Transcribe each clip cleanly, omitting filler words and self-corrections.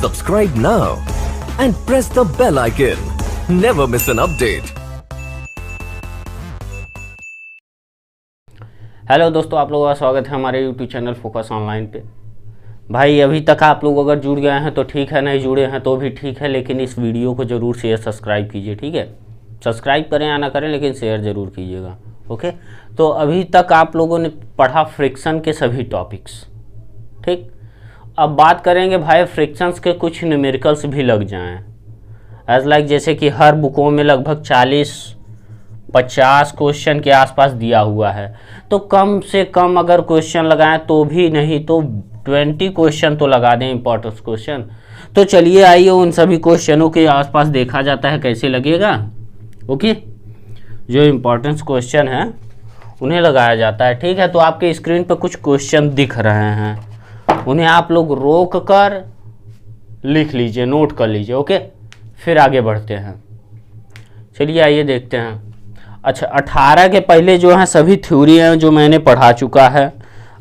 Subscribe now and press the bell icon. Never miss an update. Hello दोस्तों, आप लोगों का स्वागत है हमारे यूट्यूब चैनल फोकस ऑनलाइन पे। भाई अभी तक आप लोग अगर जुड़ गए हैं तो ठीक है, नहीं जुड़े हैं तो भी ठीक है, लेकिन इस वीडियो को ज़रूर शेयर सब्सक्राइब कीजिए। ठीक है, सब्सक्राइब करें या ना करें लेकिन शेयर ज़रूर कीजिएगा। ओके, तो अभी तक आप लोगों ने पढ़ा फ्रिक्शन के सभी टॉपिक्स। ठीक, अब बात करेंगे भाई फ्रिक्शंस के कुछ न्यूमेरिकल्स भी लग जाएं एज लाइक, जैसे कि हर बुकों में लगभग 40-50 क्वेश्चन के आसपास दिया हुआ है, तो कम से कम अगर क्वेश्चन लगाएं तो भी, नहीं तो 20 क्वेश्चन तो लगा दें, इंपॉर्टेंट क्वेश्चन। तो चलिए आइए उन सभी क्वेश्चनों के आसपास देखा जाता है कैसे लगेगा। ओके, जो इम्पोर्टेंट क्वेश्चन है उन्हें लगाया जाता है। ठीक है, तो आपके स्क्रीन पर कुछ क्वेश्चन दिख रहे हैं, उन्हें आप लोग रोक कर लिख लीजिए, नोट कर लीजिए। ओके, फिर आगे बढ़ते हैं। चलिए आइए देखते हैं। अच्छा, 18 के पहले जो है सभी थ्योरी हैं जो मैंने पढ़ा चुका है,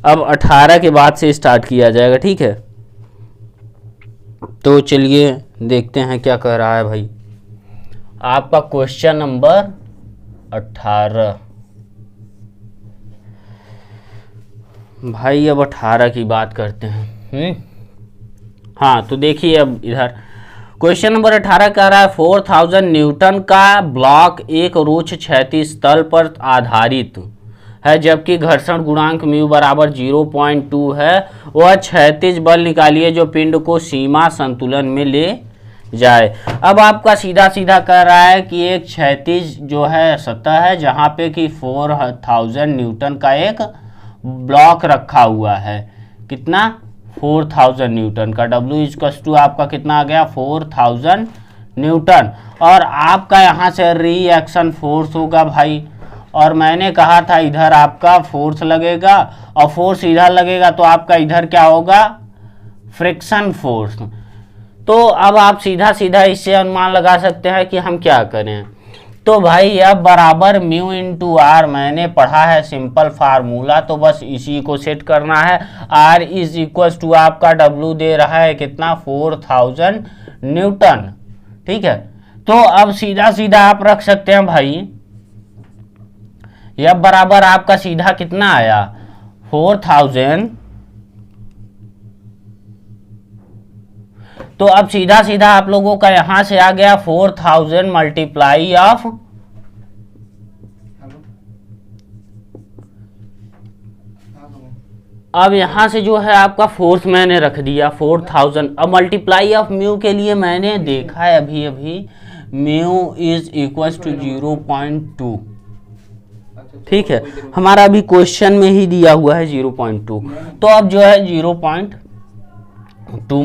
अब 18 के बाद से स्टार्ट किया जाएगा। ठीक है, तो चलिए देखते हैं क्या कह रहा है भाई। आपका क्वेश्चन नंबर 18 भाई, अब 18 की बात करते हैं। हाँ, तो देखिए अब इधर क्वेश्चन नंबर 18 कह रहा है 4000 न्यूटन का ब्लॉक एक रुक्ष क्षैतिज तल पर आधारित है, जबकि घर्षण गुणांक म्यू बराबर 0.2 है। वह क्षैतिज बल निकालिए जो पिंड को सीमा संतुलन में ले जाए। अब आपका सीधा सीधा कह रहा है कि एक क्षैतिज जो है सतह है जहाँ पे कि 4000 न्यूटन का एक ब्लॉक रखा हुआ है। कितना? 4000 न्यूटन का। W आपका कितना आ गया? 4000 न्यूटन। और आपका यहाँ से रिएक्शन फोर्स होगा भाई, और मैंने कहा था इधर आपका फोर्स लगेगा, और फोर्स इधर लगेगा तो आपका इधर क्या होगा? Friction force. तो अब आप सीधा सीधा इससे अनुमान लगा सकते हैं कि हम क्या करें। तो भाई अब बराबर म्यू इंटू आर मैंने पढ़ा है सिंपल फार्मूला, तो बस इसी को सेट करना है। आर इज इक्वल टू आपका डब्ल्यू दे रहा है कितना? 4000 न्यूटन। ठीक है, तो अब सीधा सीधा आप रख सकते हैं भाई, यह बराबर आपका सीधा कितना आया? 4000। तो अब सीधा सीधा आप लोगों का यहां से आ गया 4000 मल्टीप्लाई ऑफ, अब यहां से जो है आपका फोर्स मैंने रख दिया 4000। अब मल्टीप्लाई ऑफ म्यू के लिए मैंने देखा है अभी अभी, म्यू इज इक्वल टू 0.2। ठीक है, हमारा अभी क्वेश्चन में ही दिया हुआ है 0.2, तो अब जो है 0.2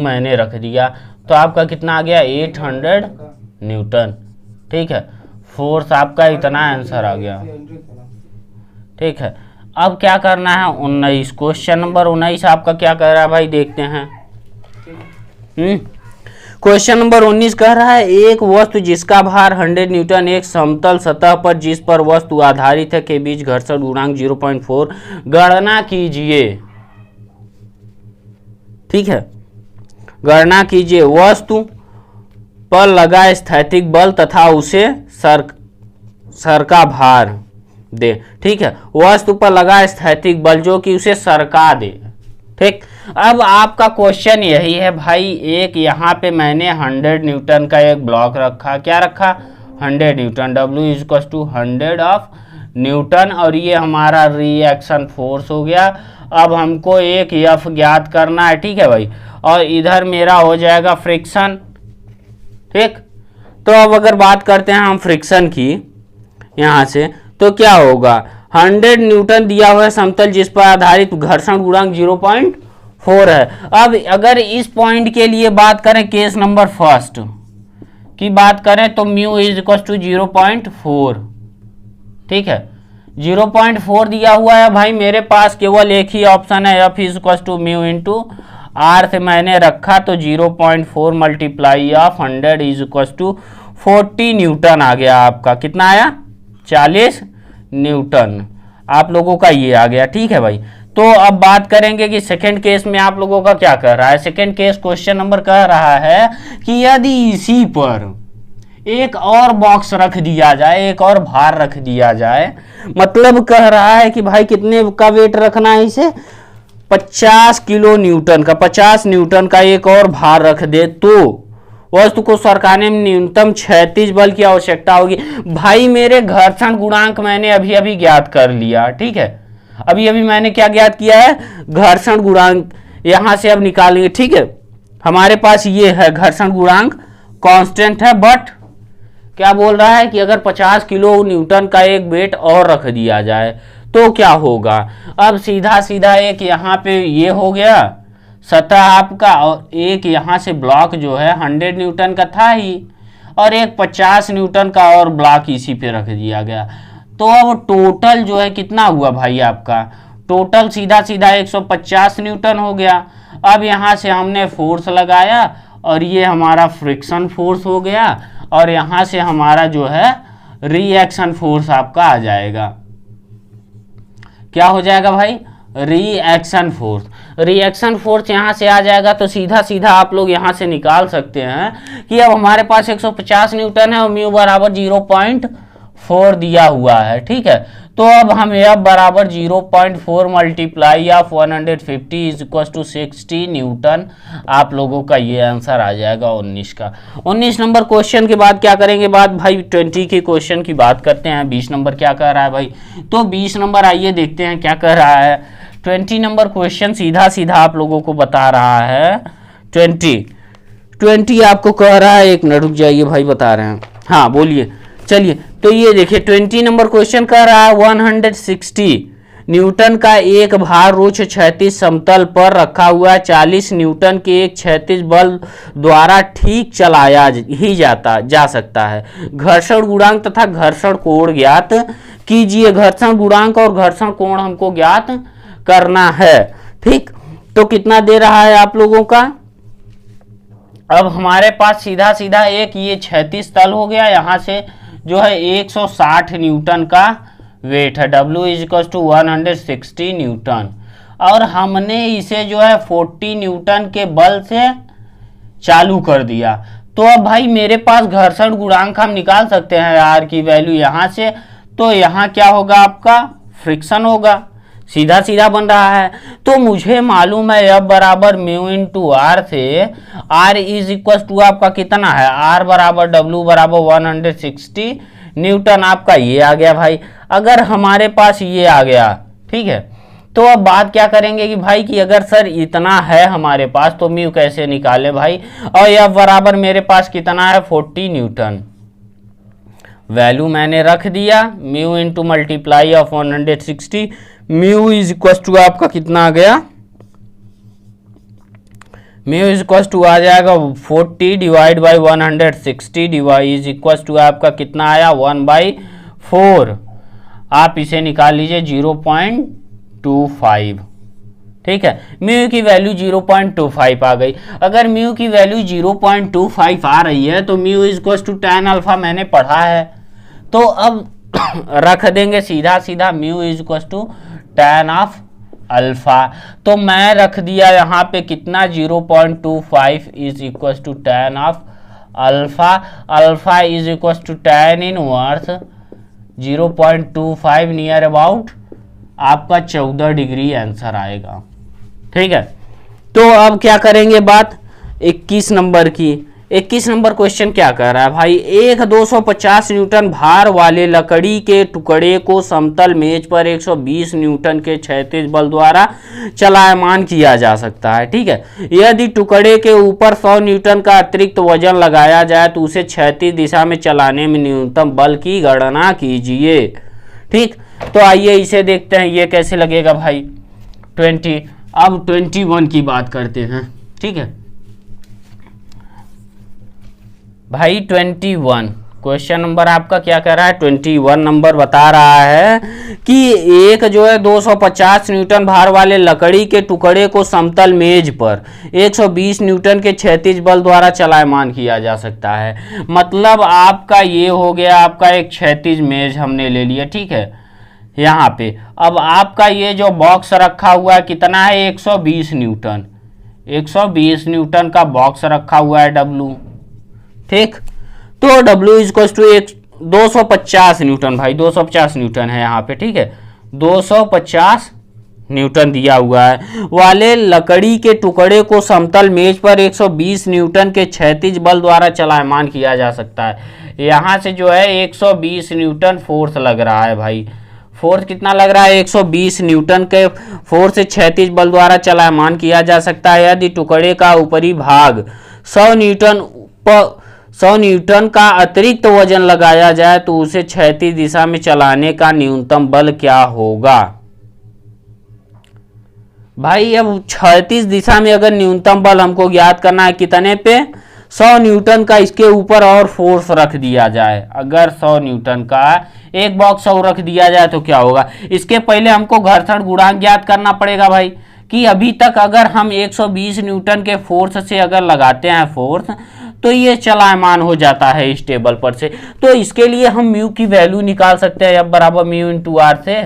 मैंने रख दिया, तो आपका कितना आ गया? 800 न्यूटन। ठीक है, फोर्स आपका इतना आंसर आ गया। ठीक है, अब क्या करना है? 19 क्वेश्चन नंबर 19 आपका क्या कह रहा है भाई, देखते हैं। क्वेश्चन नंबर 19 कह रहा है एक वस्तु जिसका भार 100 न्यूटन एक समतल सतह पर जिस पर वस्तु आधारित है के बीच घर्षण गुणांक 0.4 गणना कीजिए। ठीक है, गणना कीजिए वस्तु पर लगा स्थैतिक बल तथा उसे सरका भार दे। ठीक है, वस्तु पर लगा स्थैतिक बल जो कि उसे सरका दे। ठीक, अब आपका क्वेश्चन यही है भाई, एक यहाँ पे मैंने 100 न्यूटन का एक ब्लॉक रखा। क्या रखा? 100 newton. W is equal to 100 of newton, और ये हमारा रिएक्शन फोर्स हो गया। अब हमको एक F ज्ञात करना है। ठीक है भाई, और इधर मेरा हो जाएगा फ्रिक्शन। ठीक, तो अब अगर बात करते हैं हम फ्रिक्शन की यहाँ से, तो क्या होगा? 100 न्यूटन दिया हुआ है समतल जिस पर आधारित घर्षण गुणांक 0.4 है। अब अगर इस पॉइंट के लिए बात करें, केस नंबर फर्स्ट की बात करें, तो म्यू इज इक्वल टू 0.4। ठीक है, 0.4 दिया हुआ है भाई, मेरे पास केवल एक ही ऑप्शन है, F is equal to mu into R से मैंने रखा, तो 0.4 multiply of 100 is equal to 40 newton आ गया। आपका कितना आया? 40 न्यूटन आप लोगों का ये आ गया। ठीक है भाई, तो अब बात करेंगे कि सेकंड केस में आप लोगों का क्या कह रहा है। सेकंड केस क्वेश्चन नंबर कह रहा है कि यदि इसी पर एक और बॉक्स रख दिया जाए, एक और भार रख दिया जाए, मतलब कह रहा है कि भाई कितने का वेट रखना है इसे, 50 किलो न्यूटन का, 50 न्यूटन का एक और भार रख दे तो वस्तु को सरकाने में न्यूनतम 36 बल की आवश्यकता होगी। भाई मेरे घर्षण गुणांक मैंने अभी अभी ज्ञात कर लिया, ठीक है, अभी अभी मैंने क्या ज्ञात किया है, घर्षण गुणांक, यहां से अब निकालेंगे, ठीक है। हमारे पास ये है घर्षण गुणांक कांस्टेंट है, बट क्या बोल रहा है कि अगर 50 किलो न्यूटन का एक वेट और रख दिया जाए तो क्या होगा। अब सीधा सीधा एक यहाँ पे ये हो गया सतह आपका, और एक यहाँ से ब्लॉक जो है 100 न्यूटन का था ही, और एक 50 न्यूटन का और ब्लॉक इसी पे रख दिया गया। तो अब टोटल जो है कितना हुआ भाई आपका, टोटल सीधा सीधा 150 न्यूटन हो गया। अब यहाँ से हमने फोर्स लगाया और ये हमारा फ्रिक्शन फोर्स हो गया, और यहाँ से हमारा जो है रिएक्शन फोर्स आपका आ जाएगा। क्या हो जाएगा भाई, रिएक्शन फोर्स। रिएक्शन फोर्स यहाँ से आ जाएगा तो सीधा सीधा आप लोग यहाँ से निकाल सकते हैं कि अब हमारे पास 150 न्यूटन है और म्यू बराबर 0.4 दिया हुआ है, ठीक है। तो अब हम F बराबर 0.4 multiply of 150 is equal to 60 newton, आप लोगों का ये आंसर आ जाएगा 19 का। 19 नंबर क्वेश्चन के बाद क्या करेंगे बात भाई, 20 के क्वेश्चन की बात करते हैं। 20 नंबर क्या कह रहा है भाई, तो 20 नंबर आइए देखते हैं क्या कह रहा है। 20 नंबर क्वेश्चन सीधा सीधा आप लोगों को बता रहा है, 20 आपको कह रहा है, एक मिनट रुक जाइए भाई बता रहे हैं, हाँ बोलिए, चलिए। तो ये देखिए 20 नंबर क्वेश्चन कह रहा है 160 न्यूटन का एक भार रुक्ष क्षैतिज समतल पर रखा हुआ है, 40 न्यूटन के एक क्षैतिज बल द्वारा ठीक चलाया ही जा सकता है। घर्षण गुणांक तथा घर्षण कोण ज्ञात कीजिए। घर्षण गुणांक और घर्षण कोण हमको ज्ञात करना है, ठीक। तो कितना दे रहा है आप लोगों का, अब हमारे पास सीधा सीधा एक ये क्षैतिज तल हो गया, यहाँ से जो है 160 न्यूटन का वेट है, W is equal to 160 newton, और हमने इसे जो है 40 न्यूटन के बल से चालू कर दिया। तो अब भाई मेरे पास घर्षण गुणांक हम निकाल सकते हैं R की वैल्यू यहाँ से, तो यहाँ क्या होगा आपका फ्रिक्शन होगा, सीधा सीधा बन रहा है। तो मुझे मालूम है F बराबर म्यू इंटू आर से R इज इक्वल टू आपका कितना है, R बराबर W बराबर 160 न्यूटन, आपका ये आ गया भाई। अगर हमारे पास ये आ गया, ठीक है, तो अब बात क्या करेंगे कि भाई कि अगर सर इतना है हमारे पास तो म्यू कैसे निकाले भाई, और F बराबर मेरे पास कितना है 40 न्यूटन, वैल्यू मैंने रख दिया, mu into multiply of 160, mu is equal to आपका कितना आ गया, म्यू इज इक्वल टू आ जाएगा 40 divide by 160 divide is equal to आपका कितना आया 1/4, आप इसे निकाल लीजिए 0.25, ठीक है। म्यू की वैल्यू 0.25 आ गई। अगर म्यू की वैल्यू 0.25 आ रही है तो mu is equal to tan alpha मैंने पढ़ा है, तो अब रख देंगे सीधा सीधा mu is equal to tan of alpha. तो मैं रख दिया यहाँ पे कितना 0.25 is equal to tan of alpha, alpha is equal to tan inverse 0.25 near about आपका 14 डिग्री आंसर आएगा, ठीक है। तो अब क्या करेंगे बात 21 नंबर की। 21 नंबर क्वेश्चन क्या कह रहा है भाई, एक 250 न्यूटन भार वाले लकड़ी के टुकड़े को समतल मेज पर 120 न्यूटन के क्षैतिज बल द्वारा चलायमान किया जा सकता है, ठीक है। यदि टुकड़े के ऊपर 100 न्यूटन का अतिरिक्त वजन लगाया जाए तो उसे क्षैतिज दिशा में चलाने में न्यूनतम बल की गणना कीजिए, ठीक। तो आइए इसे देखते हैं ये कैसे लगेगा भाई 20। अब 21 की बात करते हैं, ठीक है भाई। 21 क्वेश्चन नंबर आपका क्या कह रहा है, 21 नंबर बता रहा है कि एक जो है 250 न्यूटन भार वाले लकड़ी के टुकड़े को समतल मेज पर 120 न्यूटन के क्षैतिज बल द्वारा चलायमान किया जा सकता है। मतलब आपका ये हो गया, आपका एक क्षैतिज मेज हमने ले लिया, ठीक है, यहाँ पे। अब आपका ये जो बॉक्स रखा हुआ है कितना है, 120 न्यूटन, 120 न्यूटन का बॉक्स रखा हुआ है W, ठीक। तो W इक्वल टू 250 न्यूटन भाई, 250 न्यूटन है यहाँ पे, ठीक है, 250 न्यूटन दिया हुआ है। वाले लकड़ी के टुकड़े को समतल मेज पर 120 न्यूटन के क्षैतिज बल द्वारा चलायमान किया जा सकता है। यहाँ से जो है 120 न्यूटन फोर्स लग रहा है भाई, फोर्स कितना लग रहा है, 120 न्यूटन के फोर्स से क्षैतिज बल द्वारा चलायमान किया जा सकता है। यदि टुकड़े का ऊपरी भाग 100 न्यूटन का अतिरिक्त वजन लगाया जाए तो उसे क्षैतिज दिशा में चलाने का न्यूनतम बल क्या होगा। भाई अब क्षैतिज दिशा में अगर न्यूनतम बल हमको ज्ञात करना है कितने पे, 100 न्यूटन का इसके ऊपर और फोर्स रख दिया जाए। अगर 100 न्यूटन का एक बॉक्स और रख दिया जाए तो क्या होगा। इसके पहले हमको घर्षण गुणांक ज्ञात करना पड़ेगा भाई, कि अभी तक अगर हम 120 न्यूटन के फोर्स से अगर लगाते हैं फोर्स तो ये चलायमान हो जाता है इस टेबल पर से। तो इसके लिए हम म्यू की वैल्यू निकाल सकते हैं, F बराबर म्यू इंटू आर से,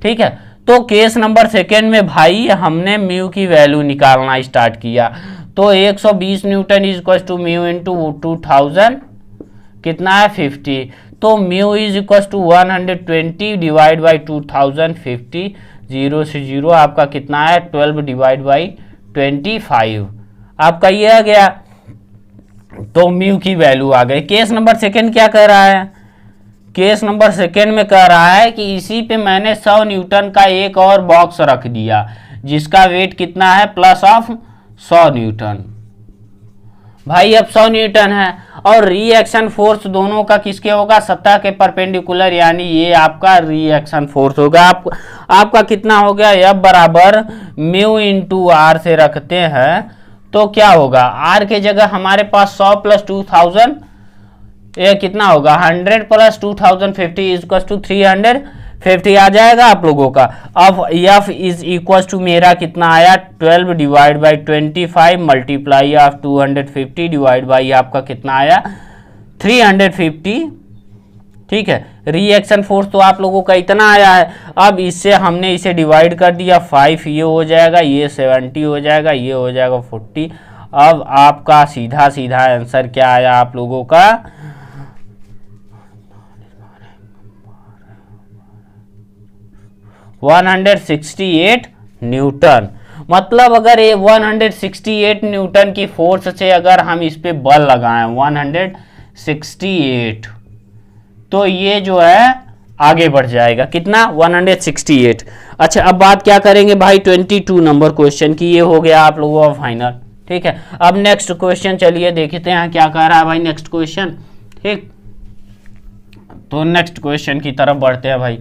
ठीक है। तो केस नंबर सेकेंड में भाई हमने म्यू की वैल्यू निकालना स्टार्ट किया। तो 120 newton is equal to mu into 2000 कितना है 50। तो mu is equal to 120 divide by 2050, 0 से 0 आपका कितना है 12 डिवाइड बाई 25 आपका ये आ गया। तो म्यू की वैल्यू आ गई। केस नंबर सेकेंड क्या कह रहा है, केस नंबर सेकेंड में कह रहा है कि इसी पे मैंने 100 न्यूटन का एक और बॉक्स रख दिया जिसका वेट कितना है प्लस ऑफ 100 न्यूटन। भाई अब 100 न्यूटन है और रिएक्शन फोर्स दोनों का किसके होगा, सतह के परपेंडिकुलर, यानी ये आपका रिएक्शन फोर्स होगा। आपका कितना हो गया, F बराबर म्यू इंटू आर से रखते हैं तो क्या होगा, आर के जगह हमारे पास 100 प्लस 2000 ये कितना होगा 100 प्लस 2050 इज इक्वल टू 350 आ जाएगा आप लोगों का। अब F इज इक्वल टू मेरा कितना आया 12 divide by 25 multiply of 250 divide by आपका कितना आया 350, ठीक है। रिएक्शन फोर्स तो आप लोगों का इतना आया है। अब इससे हमने इसे डिवाइड कर दिया 5, ये हो जाएगा, ये 70 हो जाएगा, ये हो जाएगा 40। अब आपका सीधा सीधा आंसर क्या आया आप लोगों का, $168 न्यूटन। मतलब अगर ये 168 न्यूटन की फोर्स से अगर हम इस पे बल लगाएं 168 तो ये जो है आगे बढ़ जाएगा कितना 168। अच्छा अब बात क्या करेंगे भाई 22 नंबर क्वेश्चन की, ये हो गया आप लोगों का फाइनल, ठीक है। अब नेक्स्ट क्वेश्चन चलिए देखते हैं क्या कह रहा है भाई नेक्स्ट क्वेश्चन, ठीक। तो नेक्स्ट क्वेश्चन की तरफ बढ़ते हैं भाई।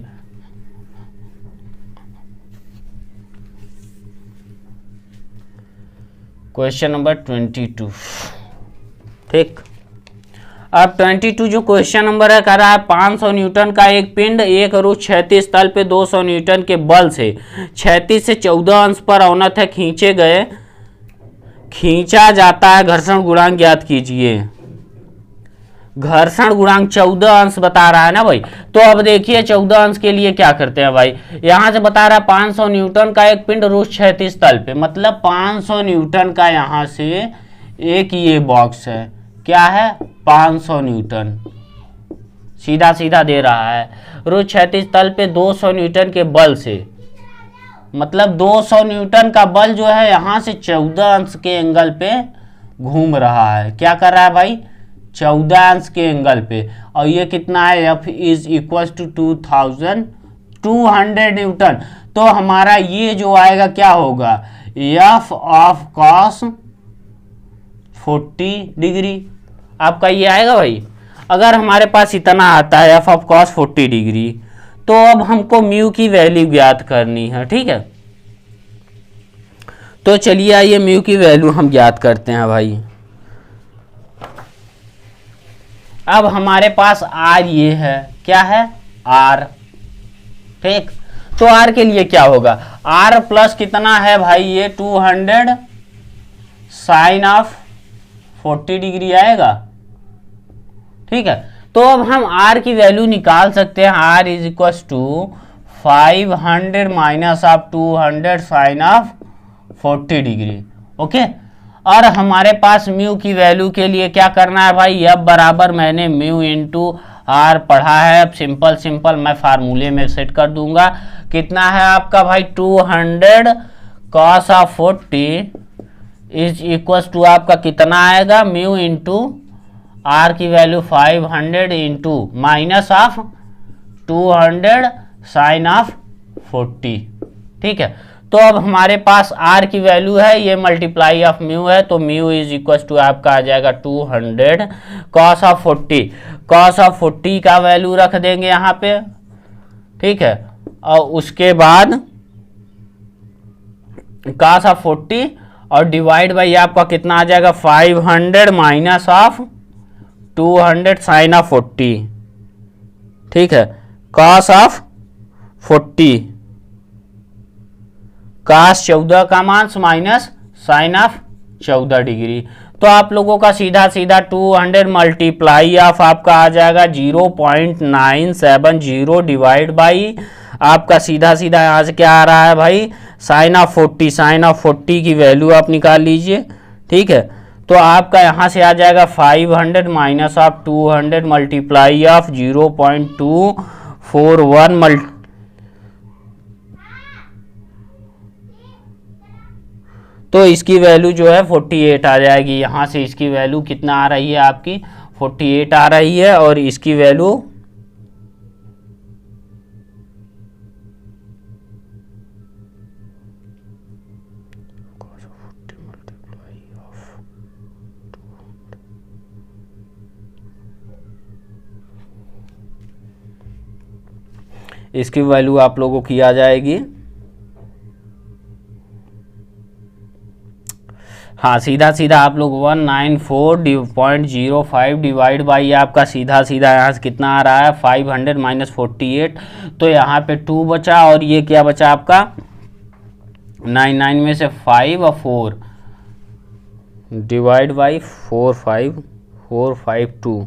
क्वेश्चन नंबर 22, ठीक। अब 22 जो क्वेश्चन नंबर है कह रहा है 500 न्यूटन का एक पिंड एक रुख क्षैतिज तल पे 200 न्यूटन के बल से क्षैतिज से 14 अंश पर अवनत है खींचा जाता है, घर्षण गुणांक ज्ञात कीजिए। घर्षण गुणांक 14 अंश बता रहा है ना भाई। तो अब देखिए 14 अंश के लिए क्या करते हैं भाई, यहां से बता रहा है 500 न्यूटन का एक पिंड रुख क्षैतिज तल पे, मतलब 500 न्यूटन का यहां से एक ये बॉक्स है, क्या है 500 न्यूटन, सीधा सीधा दे रहा है। रुख क्षैतिज तल पे 200 न्यूटन के बल से, मतलब 200 न्यूटन का बल जो है यहां से 14 अंश के एंगल पे घूम रहा है। क्या कर रहा है भाई 14 अंश के एंगल पे, और ये कितना है F is equal to 2200 newton. तो हमारा ये जो आएगा क्या होगा F ऑफ कॉस 40 डिग्री आपका ये आएगा भाई। अगर हमारे पास इतना आता है F ऑफ कॉस 40 डिग्री, तो अब हमको म्यू की वैल्यू ज्ञात करनी है, ठीक है। तो चलिए आइए म्यू की वैल्यू हम ज्ञात करते हैं भाई। अब हमारे पास R ये है, क्या है R, ठीक। तो R के लिए क्या होगा, R प्लस कितना है भाई ये 200 साइन ऑफ 40 डिग्री आएगा, ठीक है। तो अब हम r की वैल्यू निकाल सकते हैं। r is equal to 500 minus of 200 sine of 40 degree. Okay, और हमारे पास म्यू की वैल्यू के लिए क्या करना है भाई, अब बराबर मैंने म्यू इंटू आर पढ़ा है। अब सिंपल मैं फार्मूले में सेट कर दूंगा। कितना है आपका भाई 200 cos of 40 is equal to आपका कितना आएगा, म्यू इंटू आर की value 500 into minus of 200 sine of 40। ठीक है, तो अब हमारे पास r की वैल्यू है, ये मल्टीप्लाई ऑफ म्यू है, तो म्यू इज इक्वल टू आपका आ जाएगा 200 कॉस ऑफ 40। कॉस ऑफ 40 का वैल्यू रख देंगे यहाँ पे। ठीक है, और उसके बाद कॉस ऑफ 40 और डिवाइड बाई आपका कितना आ जाएगा 500 माइनस ऑफ 200 साइन ऑफ 40। ठीक है, कॉस ऑफ 40 कास 14 का मास माइनस साइन ऑफ 14 डिग्री। तो आप लोगों का सीधा 200 मल्टीप्लाई ऑफ आपका आ जाएगा 0.970 डिवाइड बाई आपका सीधा यहाँ से क्या आ रहा है भाई, साइन ऑफ 40। साइन ऑफ 40 की वैल्यू आप निकाल लीजिए। ठीक है, तो आपका यहाँ से आ जाएगा 500 माइनस ऑफ 200 मल्टीप्लाई ऑफ 0.241 तो इसकी वैल्यू जो है 48 आ जाएगी। यहाँ से इसकी वैल्यू कितना आ रही है आपकी 48 आ रही है, और इसकी वैल्यू इसकी वैल्यू आप लोगों की आ जाएगी, हाँ सीधा आप लोग 194.05 डिवाइड बाई आपका सीधा यहाँ से कितना आ रहा है 500 माइनस 48। तो यहाँ पे 2 बचा, और ये क्या बचा आपका 99 में से 5 और 4 डिवाइड बाई 45452।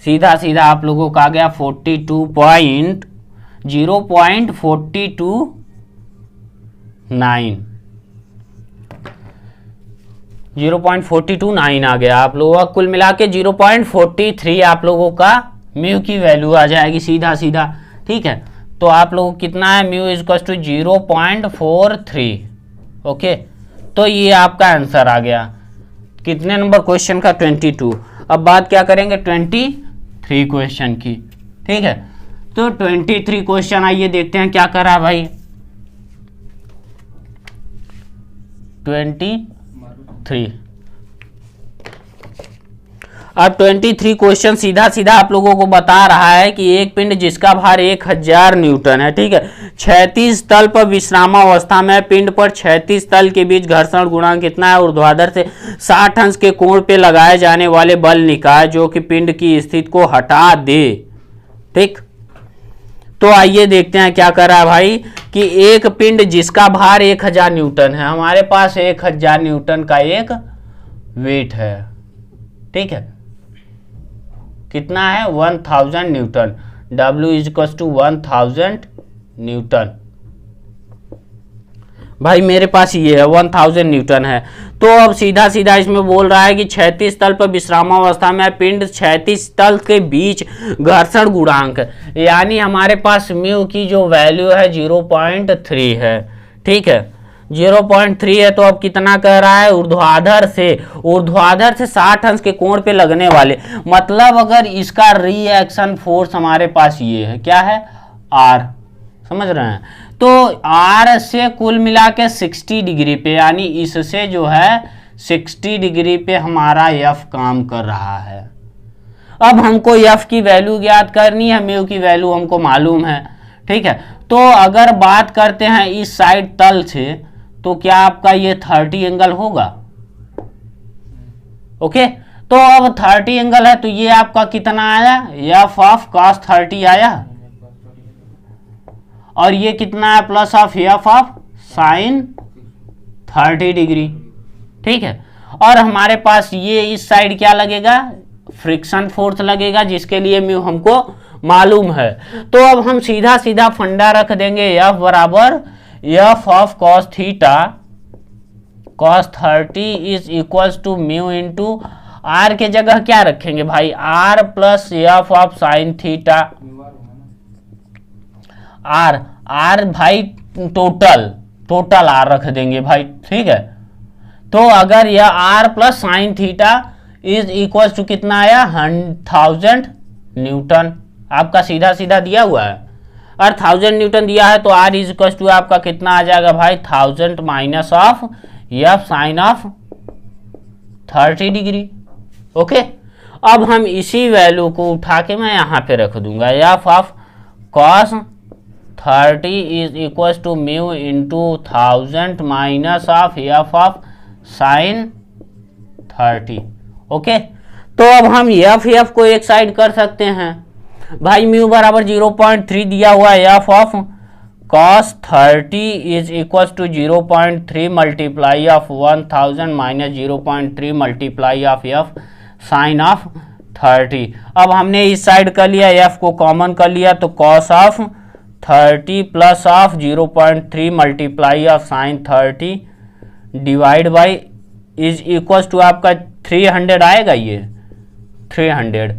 सीधा आप लोगों का आ गया 0.429 आ गया आप लोगों का। कुल मिला के 0.43 आप लोगों का म्यू की वैल्यू आ जाएगी सीधा। ठीक है, तो आप लोगों को कितना है, mu is equal to 0.43। Okay, तो ये आपका आंसर आ गया। कितने नंबर क्वेश्चन का 22। अब बात क्या करेंगे 23 क्वेश्चन की। ठीक है, तो 23 क्वेश्चन आइए देखते हैं क्या करा भाई। 23 अब 23 क्वेश्चन सीधा आप लोगों को बता रहा है कि एक पिंड जिसका भार 1000 न्यूटन है। ठीक है, 36 तल पर विश्रामावस्था में पिंड पर 36 तल के बीच घर्षण गुणांक कितना है, ऊर्ध्वाधर से 60 अंश के कोण पे लगाए जाने वाले बल निकाय जो कि पिंड की स्थिति को हटा दे। ठीक, तो आइए देखते हैं क्या कर रहा है भाई कि एक पिंड जिसका भार 1000 न्यूटन है, हमारे पास 1000 न्यूटन का एक वेट है। ठीक है, कितना है 1000 newton. W is equal to 1000 newton. भाई मेरे पास ये है 1000 न्यूटन है। तो अब सीधा इसमें बोल रहा है कि 36 तल पर विश्रामावस्था में पिंड 36 तल के बीच घर्षण गुणांक, यानी हमारे पास म्यू की जो वैल्यू है 0.3 है। ठीक है, 0.3 है। तो अब कितना कह रहा है, ऊर्ध्वाधर से 60 अंश के कोण पे लगने वाले, मतलब अगर इसका रिएक्शन फोर्स हमारे पास ये है, क्या है R, समझ रहे हैं। तो R से कुल मिला के 60 डिग्री पे, यानी इससे जो है 60 डिग्री पे हमारा F काम कर रहा है। अब हमको F की वैल्यू ज्ञात करनी है, म्यू की वैल्यू हमको मालूम है। ठीक है, तो अगर बात करते हैं इस साइड तल से, तो क्या आपका ये 30 एंगल होगा। ओके, तो अब 30 एंगल है, तो ये आपका कितना आया, F ऑफ cos 30 आया, और ये कितना है plus of F of sine 30 degree. ठीक है, और हमारे पास ये इस साइड क्या लगेगा, फ्रिक्शन फोर्स लगेगा, जिसके लिए म्यू हमको मालूम है। तो अब हम सीधा सीधा फंडा रख देंगे F बराबर f of cos theta cos 30 is equals to mu into r के जगह क्या रखेंगे भाई, r plus f of sine theta. R भाई टोटल आर रख देंगे भाई, ठीक है। तो अगर यह r plus sine theta is equal to कितना आया, 1000 न्यूटन। आपका सीधा सीधा दिया हुआ है और 1000 न्यूटन दिया है, तो आर इज इक्वल टू आपका कितना आ जाएगा भाई, 1000 minus of f sine of 30 degree. Okay, अब हम इसी वैल्यू को उठा के मैं यहाँ पे रख दूंगा, f of cos 30 is equal to mu into 1000 minus of f of sine 30। Okay, तो अब हम एफ को एक साइड कर सकते हैं भाई, म्यू बराबर 0.3 दिया हुआ है, f of cos 30 is equal to 0.3 multiply of 1000 minus 0.3 multiply of f sine of 30। अब हमने इस साइड कर लिया, एफ को कॉमन कर लिया, तो cos of 30 plus of 0.3 multiply of sine 30 divide by is equal to आपका 300 आएगा, ये 300।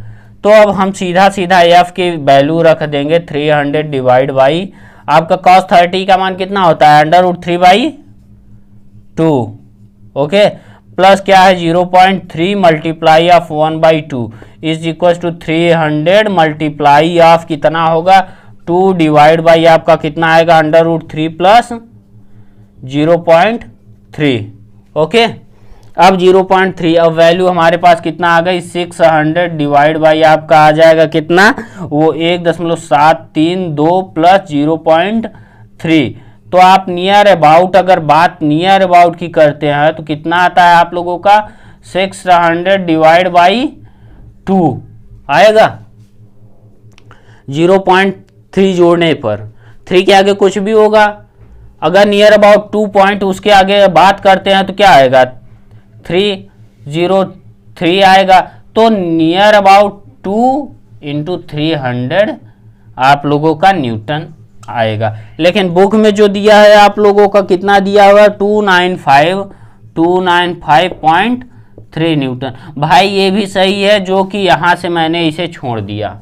तो अब हम सीधा सीधा एफ की वैल्यू रख देंगे 300 डिवाइड बाई आपका cos 30 का मान कितना होता है, √3/2। ओके, प्लस क्या है 0.3 multiply of 1/2 is equal to 300 multiply of कितना होगा 2 डिवाइड बाई आपका कितना आएगा √3 प्लस 0.3। ओके, अब 0.3, अब वैल्यू हमारे पास कितना आ गई 600 डिवाइड बाई आपका आ जाएगा कितना, वो 1.732 प्लस 0.3। तो आप नियर अबाउट, अगर बात नियर अबाउट की करते हैं तो कितना आता है आप लोगों का 600 डिवाइड बाई 2 आएगा, 0.3 जोड़ने पर 3 के आगे कुछ भी होगा। अगर नियर अबाउट 2 पॉइंट उसके आगे बात करते हैं तो क्या आएगा 303 आएगा। तो नियर अबाउट 2 इंटू 300 आप लोगों का न्यूटन आएगा। लेकिन बुक में जो दिया है आप लोगों का कितना दिया हुआ है 295.3 न्यूटन। भाई ये भी सही है, जो कि यहाँ से मैंने इसे छोड़ दिया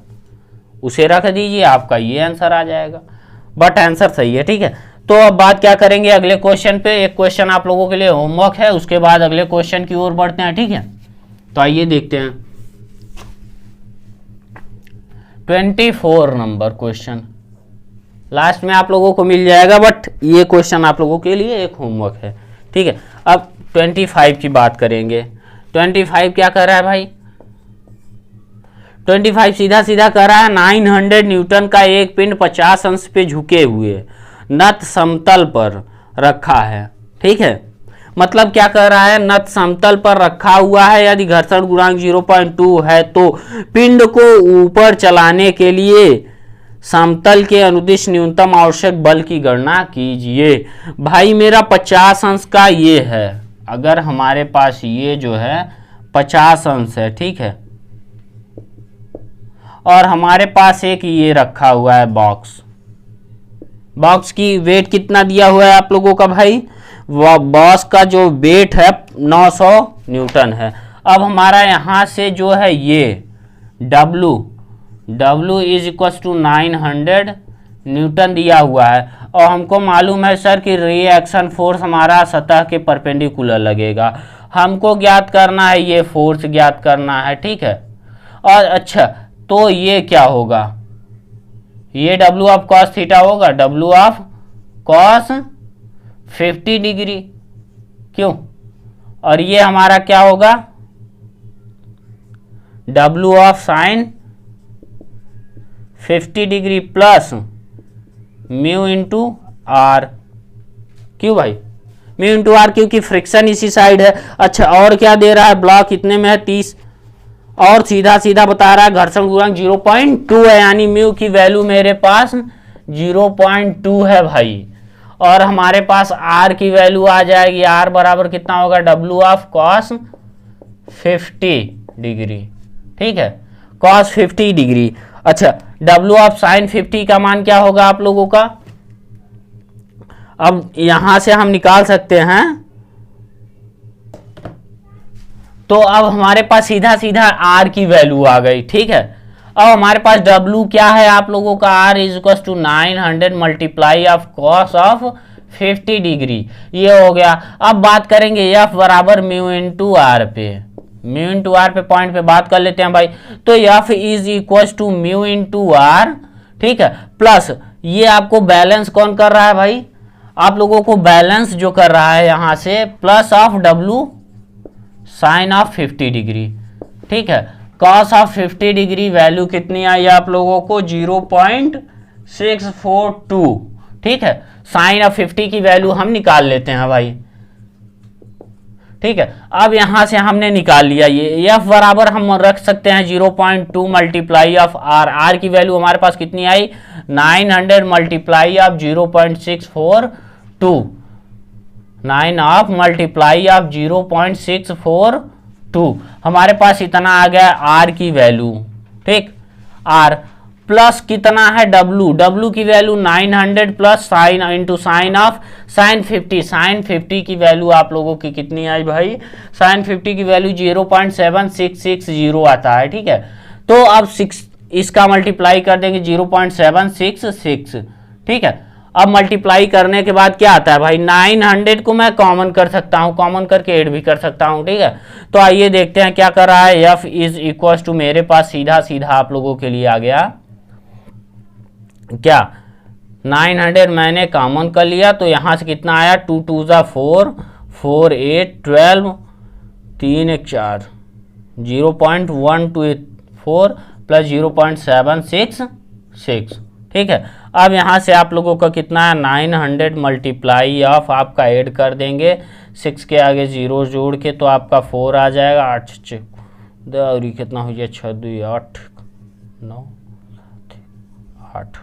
उसे रख दीजिए, आपका ये आंसर आ जाएगा। बट आंसर सही है, ठीक है। तो अब बात क्या करेंगे अगले क्वेश्चन पे। एक क्वेश्चन आप लोगों के लिए होमवर्क है, उसके बाद अगले क्वेश्चन की ओर बढ़ते हैं, ठीक है। तो आइए देखते हैं 24 नंबर क्वेश्चन, लास्ट में आप लोगों को मिल जाएगा, बट ये क्वेश्चन आप लोगों के लिए एक होमवर्क है, ठीक है। अब 25 की बात करेंगे। 25 क्या कर रहा है भाई, 25 सीधा सीधा कर रहा है 900 न्यूटन का एक पिंड 50 अंश पे झुके हुए नत समतल पर रखा है, ठीक है। मतलब क्या कर रहा है, नत समतल पर रखा हुआ है, यदि घर्षण गुणांक 0.2 है तो पिंड को ऊपर चलाने के लिए समतल के अनुदिश न्यूनतम आवश्यक बल की गणना कीजिए। भाई मेरा 50 अंश का ये है, अगर हमारे पास ये जो है 50 अंश है, ठीक है, और हमारे पास एक ये रखा हुआ है बॉक्स की वेट कितना दिया हुआ है आप लोगों का भाई, वह बॉक्स का जो वेट है 900 न्यूटन है। अब हमारा यहाँ से जो है ये W is equal to 900 newton दिया हुआ है, और हमको मालूम है सर कि रिएक्शन फोर्स हमारा सतह के परपेंडिकुलर लगेगा। हमको ज्ञात करना है, ये फोर्स ज्ञात करना है, ठीक है। और अच्छा, तो ये क्या होगा, ये W ऑफ कॉस थीटा होगा, W ऑफ कॉस 50 डिग्री, क्यों, और ये हमारा क्या होगा W of sine 50 degree plus mu into r, क्यों भाई म्यू इंटू आर, क्योंकि फ्रिक्शन इसी साइड है। अच्छा, और क्या दे रहा है, ब्लॉक कितने में है 30, और सीधा सीधा बता रहा है घर्षण गुणांक 0.2 है, यानी म्यू की वैल्यू मेरे पास 0.2 है भाई। और हमारे पास आर की वैल्यू आ जाएगी, आर बराबर कितना होगा W ऑफ कॉस 50 डिग्री, ठीक है, cos 50 डिग्री। अच्छा, W ऑफ साइन 50 का मान क्या होगा आप लोगों का? अब यहां से हम निकाल सकते हैं, तो अब हमारे पास सीधा सीधा R की वैल्यू आ गई। ठीक है, अब हमारे पास W क्या है आप लोगों का? R is equal to 900 multiply of cos of 50 degree, ये हो गया। अब बात करेंगे F बराबर म्यू इंटू आर पे, म्यू इंटू आर पे पॉइंट पे बात कर लेते हैं भाई। तो F is equal to mu into r, ठीक है, प्लस ये आपको बैलेंस कौन कर रहा है भाई? आप लोगों को बैलेंस जो कर रहा है यहां से plus of W sine of 50 degree. ठीक है, कॉस ऑफ 50 डिग्री वैल्यू कितनी आई आप लोगों को? 0.642। ठीक है, साइन ऑफ 50 की वैल्यू हम निकाल लेते हैं भाई। ठीक है, अब यहां से हमने निकाल लिया ये F बराबर हम रख सकते हैं 0.2 मल्टीप्लाई ऑफ R। R की वैल्यू हमारे पास कितनी आई? 900 multiply of 0.642, 9 of multiply of 0.642, हमारे पास इतना आ गया R की वैल्यू। ठीक, R प्लस कितना है W, W की value 900 plus sine into sine of sine 50, sine 50 की वैल्यू आप लोगों की कितनी आई भाई? साइन 50 की वैल्यू 0.7660 आता है। ठीक है, तो अब 6 इसका मल्टीप्लाई कर देंगे 0.766। ठीक है, अब मल्टीप्लाई करने के बाद क्या आता है भाई? 900 को मैं कॉमन कर सकता हूं, कॉमन करके ऐड भी कर सकता हूं। ठीक है, तो आइए देखते हैं क्या कर रहा है। F इज इक्वल टू मेरे पास सीधा सीधा आप लोगों के लिए आ गया क्या? 900 मैंने कॉमन कर लिया, तो यहां से कितना आया? 2 2 ज़ा 4, 4 8 12, 3 1 4, 0.124 प्लस 0.766। ठीक है, अब यहाँ से आप लोगों का कितना है? 900 मल्टीप्लाई ऑफ आपका ऐड कर देंगे 6 के आगे 0 जोड़ के, तो आपका 4 आ जाएगा। 8 6 और कितना हो गया? 6 2 8 9 8,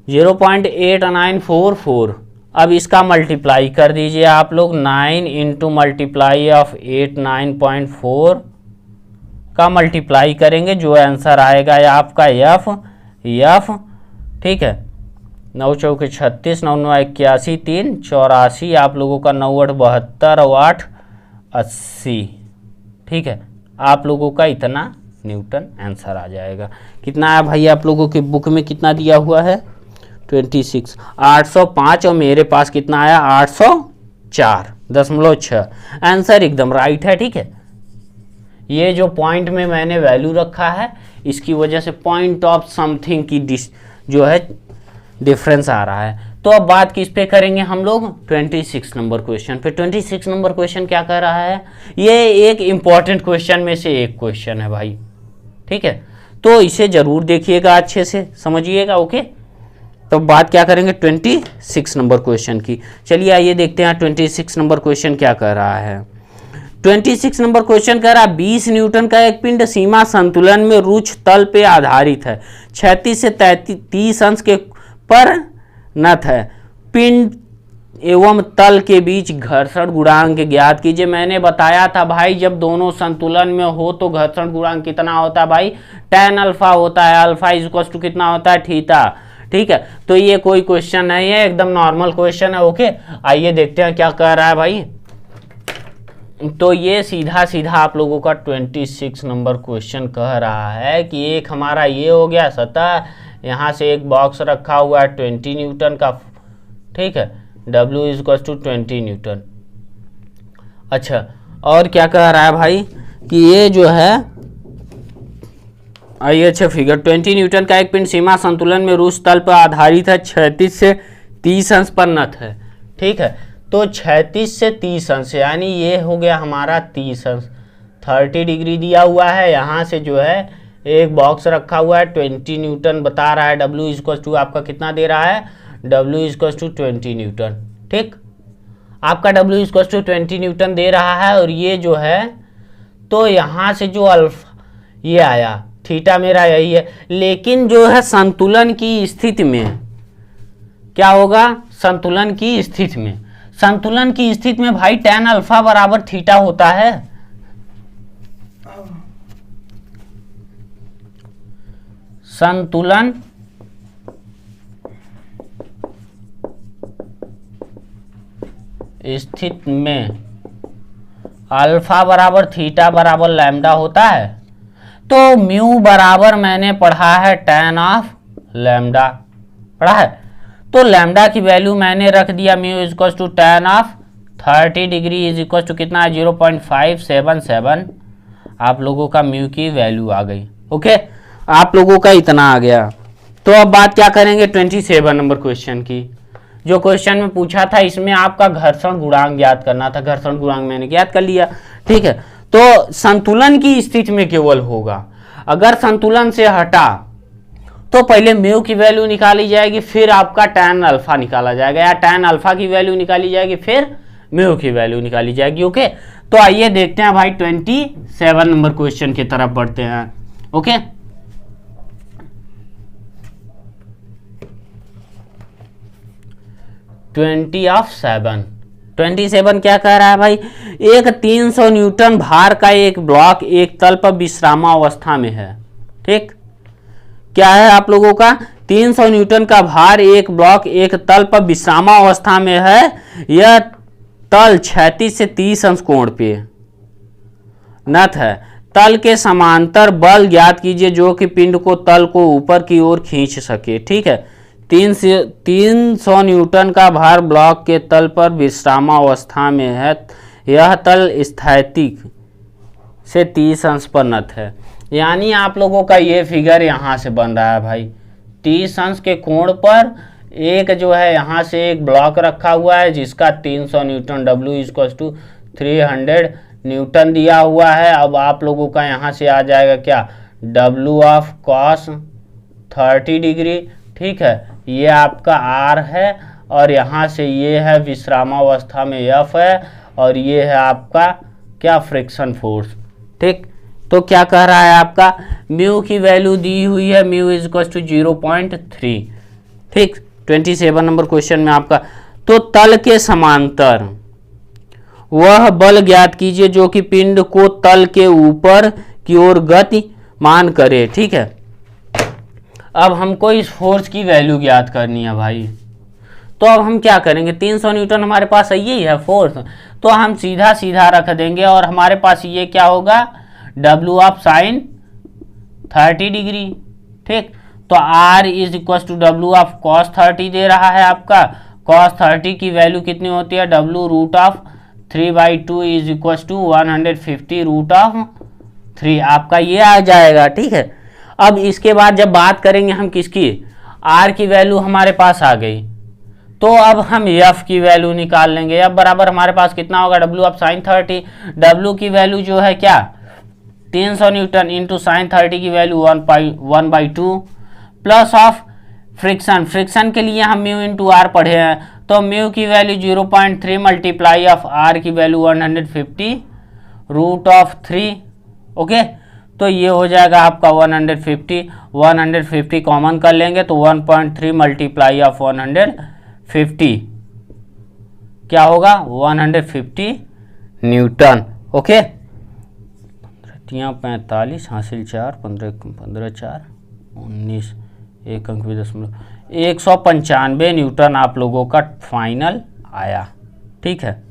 0.8944। अब इसका मल्टीप्लाई कर दीजिए आप लोग। 9 इंटू मल्टीप्लाई ऑफ 89.4 का मल्टीप्लाई करेंगे, जो आंसर आएगा ये आपका F। ठीक है, 9 चौके 36, 9 9 81, 3 84, आप लोगों का 9 8 72 और 8 80। ठीक है, आप लोगों का इतना न्यूटन आंसर आ जाएगा। कितना है भाई आप लोगों की बुक में कितना दिया हुआ है? 26, 805, और मेरे पास कितना आया? 804.6। आंसर एकदम राइट है। ठीक है, ये जो पॉइंट में मैंने वैल्यू रखा है, इसकी वजह से पॉइंट ऑफ समथिंग की जो है डिफरेंस आ रहा है। तो अब बात किस पे करेंगे हम लोग? 26 नंबर क्वेश्चन पे। 26 नंबर क्वेश्चन क्या कर रहा है? ये एक इंपॉर्टेंट क्वेश्चन में से एक क्वेश्चन है भाई। ठीक है, तो इसे जरूर देखिएगा, अच्छे से समझिएगा। ओके, तो बात क्या करेंगे? 26 नंबर क्वेश्चन की। चलिए आइए देखते हैं 26 नंबर क्वेश्चन क्या कर रहा है। 26 नंबर क्वेश्चन कह रहा है 20 न्यूटन का एक पिंड सीमा संतुलन में रुक्ष तल पे आधारित है, 36 से 30 अंश के पर नत है। पिंड एवं तल के बीच घर्षण गुणांक ज्ञात कीजिए। मैंने बताया था भाई, जब दोनों संतुलन में हो तो घर्षण गुणांक कितना होता है भाई? tan अल्फा होता है। अल्फा इज इक्वल टू कितना होता है? थीटा। ठीक है, तो ये कोई क्वेश्चन नहीं है, एकदम नॉर्मल क्वेश्चन है। ओके, आइए देखते हैं क्या कह रहा है भाई। तो ये सीधा सीधा आप लोगों का 26 नंबर क्वेश्चन कह रहा है कि एक हमारा ये हो गया सतह, यहाँ से एक बॉक्स रखा हुआ है 20 न्यूटन का। ठीक है, W is equal to 20 newton. अच्छा, और क्या कह रहा है भाई कि ये जो है, आइए अच्छा फिगर 20 न्यूटन का एक पिंड सीमा संतुलन में रुक्ष तल पर आधारित है, 36 से 30 अंश पर नत है। ठीक है, तो 36 से 30 अंश यानी ये हो गया हमारा 30 अंश। 30 डिग्री दिया हुआ है, यहाँ से जो है एक बॉक्स रखा हुआ है 20 न्यूटन बता रहा है। W इज इक्वल टू आपका कितना दे रहा है? W is equal to 20 newton. ठीक, आपका W is equal to 20 newton दे रहा है, और ये जो है तो यहाँ से जो अल्फा ये आया, थीटा मेरा यही है। लेकिन जो है संतुलन की स्थिति में क्या होगा? संतुलन की स्थिति में, संतुलन की स्थिति में भाई tan अल्फा बराबर थीटा होता है। संतुलन स्थिति में अल्फा बराबर थीटा बराबर लैम्डा होता है। तो म्यू बराबर मैंने पढ़ा है tan ऑफ लैम्डा, पढ़ा है। तो लैम्डा की वैल्यू मैंने रख दिया mu is equal to tan of 30 degree is equal to कितना है 0.577। आप लोगों का म्यू की वैल्यू आ गई। ओके, आप लोगों का इतना आ गया। तो अब बात क्या करेंगे 27 नंबर क्वेश्चन की। जो क्वेश्चन में पूछा था इसमें आपका घर्षण गुणांक ज्ञात करना था। घर्षण गुणांक मैंने ज्ञात कर लिया, ठीक है। तो संतुलन की स्थिति में केवल होगा, अगर संतुलन से हटा तो पहले म्यू की वैल्यू निकाली जाएगी, फिर आपका tan अल्फा निकाला जाएगा, या tan अल्फा की वैल्यू निकाली जाएगी, फिर म्यू की वैल्यू निकाली जाएगी। ओके, तो आइए देखते हैं भाई 27 नंबर क्वेश्चन की तरफ बढ़ते हैं। ओके, ट्वेंटी ऑफ 27 क्या कह रहा है भाई, एक 300 न्यूटन भार का एक ब्लॉक एक तल पर विश्रामावस्था में है। ठीक, क्या है आप लोगों का 300 न्यूटन का भार एक ब्लॉक एक तल पर विश्रामावस्था में है। यह तल क्षैतिज से 30 अंश कोण पे नत है। तल के समांतर बल ज्ञात कीजिए जो कि पिंड को तल को ऊपर की ओर खींच सके। ठीक है, 300 न्यूटन का भार ब्लॉक के तल पर विश्रामावस्था में है। यह तल स्थैतिक से 30 अंश पर नत है। यानी आप लोगों का ये फिगर यहाँ से बन रहा है भाई, 30 अंश के कोण पर एक जो है यहाँ से एक ब्लॉक रखा हुआ है जिसका 300 newton W equal to 300 newton दिया हुआ है। अब आप लोगों का यहाँ से आ जाएगा क्या W ऑफ cos 30 डिग्री। ठीक है, ये आपका R है और यहाँ से ये है विश्रामावस्था में F है और ये है आपका क्या फ्रिक्शन फोर्स। ठीक, तो क्या कह रहा है आपका म्यू की वैल्यू दी हुई है, म्यू इज इक्वल टू 0.3। ठीक, 27 नंबर क्वेश्चन में आपका, तो तल के समांतर वह बल ज्ञात कीजिए जो कि पिंड को तल के ऊपर की ओर गतिमान करे। ठीक है, अब हमको इस फोर्स की वैल्यू ज्ञात करनी है भाई। तो अब हम क्या करेंगे, 300 न्यूटन हमारे पास यही है फोर्स, तो हम सीधा सीधा रख देंगे और हमारे पास ये क्या होगा W ऑफ साइन 30 डिग्री। ठीक, तो R is equal to W of cos 30 दे रहा है आपका। cos 30 की वैल्यू कितनी होती है W root of 3/2 is equal to 150 root of 3, आपका ये आ जाएगा। ठीक है, अब इसके बाद जब बात करेंगे हम किसकी, R की वैल्यू हमारे पास आ गई, तो अब हम F की वैल्यू निकाल लेंगे। F बराबर हमारे पास कितना होगा W ऑफ साइन 30। W की वैल्यू जो है क्या 300 न्यूटन इंटू साइन 30 की value 1/2 plus of friction. Friction के लिए हम म्यू इंटू आर पढ़े हैं, तो म्यू की वैल्यू 0.3 मल्टीप्लाई ऑफ आर की वैल्यू 150 रूट ऑफ 3। ओके, तो ये हो जाएगा आपका 150 कॉमन कर लेंगे तो 1.3 मल्टीप्लाई ऑफ 150 क्या होगा 150 न्यूटन। ओके, 45 हासिल 4 15 4 19 एक अंक भी 195 न्यूटन आप लोगों का फाइनल आया। ठीक है,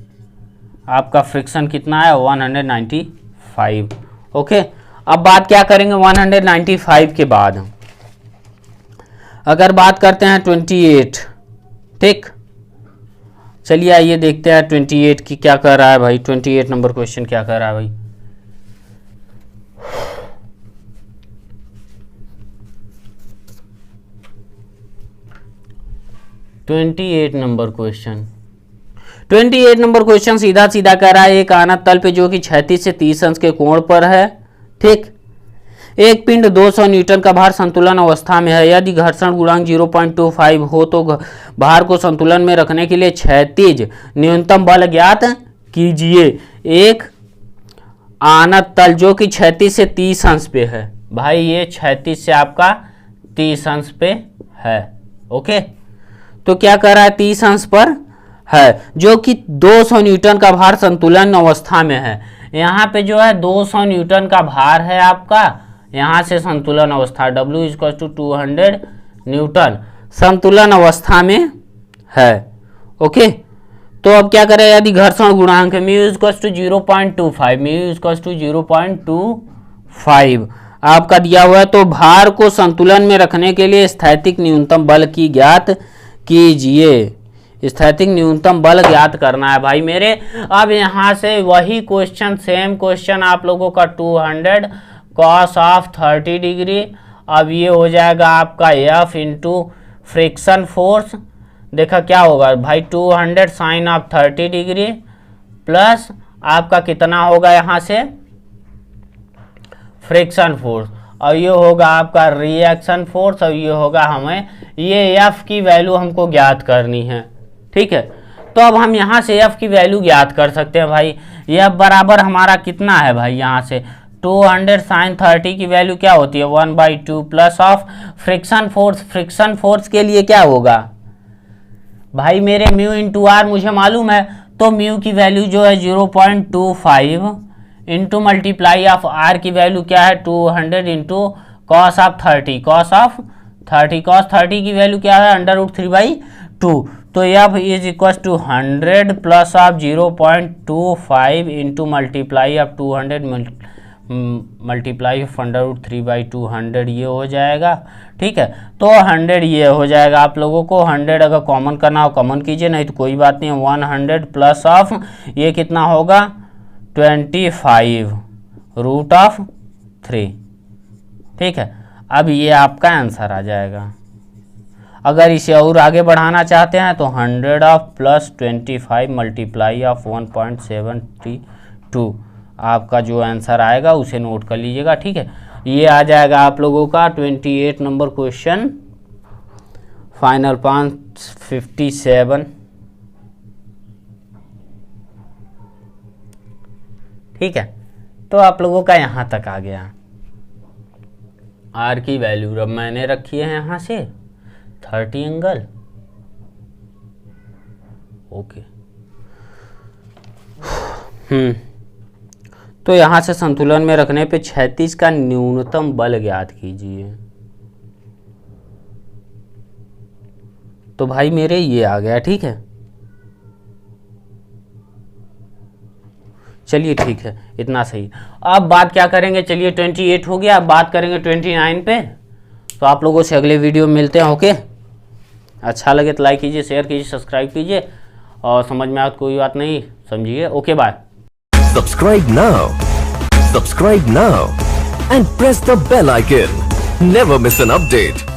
आपका फ्रिक्शन कितना आया 195। ओके, अब बात क्या करेंगे 195 के बाद, अगर बात करते हैं 28। ठीक, चलिए आइए देखते हैं 28 की क्या कर रहा है भाई। 28 नंबर क्वेश्चन क्या कर रहा है भाई, नंबर क्वेश्चन सीधा सीधा कह रहा है एक आनत तल पे जो कि 36 से 30 अंश के कोण पर है। ठीक, एक पिंड 200 न्यूटन का भार संतुलन अवस्था में है। यदि घर्षण गुणांक 0.25 हो तो भार को संतुलन में रखने के लिए क्षैतिज न्यूनतम बल ज्ञात कीजिए। एक आनत तल जो कि 36 से 30 अंश पे है, भाई ये 36 से आपका 30 अंश पे है। ओके, तो क्या कर रहा है 30 अंश पर है, जो कि 200 न्यूटन का भार संतुलन अवस्था में है। यहाँ पे जो है 200 न्यूटन का भार है आपका, यहाँ से संतुलन अवस्था W = 200 न्यूटन संतुलन अवस्था में है। ओके, तो अब क्या करें, यदि घर्षण गुणांक है म्यू = 0.25, म्यू = 0.25 आपका दिया हुआ है, तो भार को संतुलन में रखने के लिए स्थैतिक न्यूनतम बल की ज्ञात कीजिए। स्थैतिक न्यूनतम बल ज्ञात करना है भाई मेरे। अब यहाँ से वही क्वेश्चन, सेम क्वेश्चन आप लोगों का 200 cos ऑफ 30 डिग्री। अब ये हो जाएगा आपका F इंटू फ्रिक्शन फोर्स। देखा क्या होगा भाई, 200 साइन ऑफ 30 डिग्री प्लस आपका कितना होगा यहाँ से फ्रिक्शन फोर्स, और ये होगा आपका रिएक्शन फोर्स, और ये होगा हमें ये F की वैल्यू हमको ज्ञात करनी है। ठीक है, तो अब हम यहाँ से F की वैल्यू ज्ञात कर सकते हैं भाई। F बराबर हमारा कितना है भाई, यहाँ से 200 साइन 30 की वैल्यू क्या होती है 1/2 plus of friction force. Friction force के लिए क्या होगा भाई मेरे, म्यू इंटू आर मुझे मालूम है, तो म्यू की वैल्यू जो है 0.25 इंटू मल्टीप्लाई ऑफ आर की वैल्यू क्या है 200 into cos of 30, cos of 30, cos 30 की वैल्यू क्या है √3/2। तो F is equal to 100 plus of 0.25 into multiply of 200 multiply of √3/200 ये हो जाएगा। ठीक है, तो 100 ये हो जाएगा। आप लोगों को 100 अगर कॉमन करना हो कॉमन कीजिए, नहीं तो कोई बात नहीं है। 100 प्लस ऑफ ये कितना होगा 25 √3। ठीक है, अब ये आपका आंसर आ जाएगा। अगर इसे और आगे बढ़ाना चाहते हैं तो 100 ऑफ प्लस 25 मल्टीप्लाई ऑफ 1.72 आपका जो आंसर आएगा उसे नोट कर लीजिएगा। ठीक है, ये आ जाएगा आप लोगों का 28 नंबर क्वेश्चन, फाइनल 557। ठीक है, तो आप लोगों का यहाँ तक आ गया। आर की वैल्यू अब मैंने रखी है यहाँ से 30 एंगल। ओके, तो यहाँ से संतुलन में रखने पे 36 का न्यूनतम बल ज्ञात कीजिए। तो भाई मेरे ये आ गया। ठीक है, चलिए ठीक है, इतना सही। अब बात क्या करेंगे, चलिए 28 हो गया, अब बात करेंगे 29 पे। तो आप लोगों से अगले वीडियो में मिलते हैं। ओके, अच्छा लगे तो लाइक कीजिए, शेयर कीजिए, सब्सक्राइब कीजिए, और समझ में आए तो कोई बात नहीं, समझिए। Okay, bye. Subscribe now and press the bell icon. Never miss an update.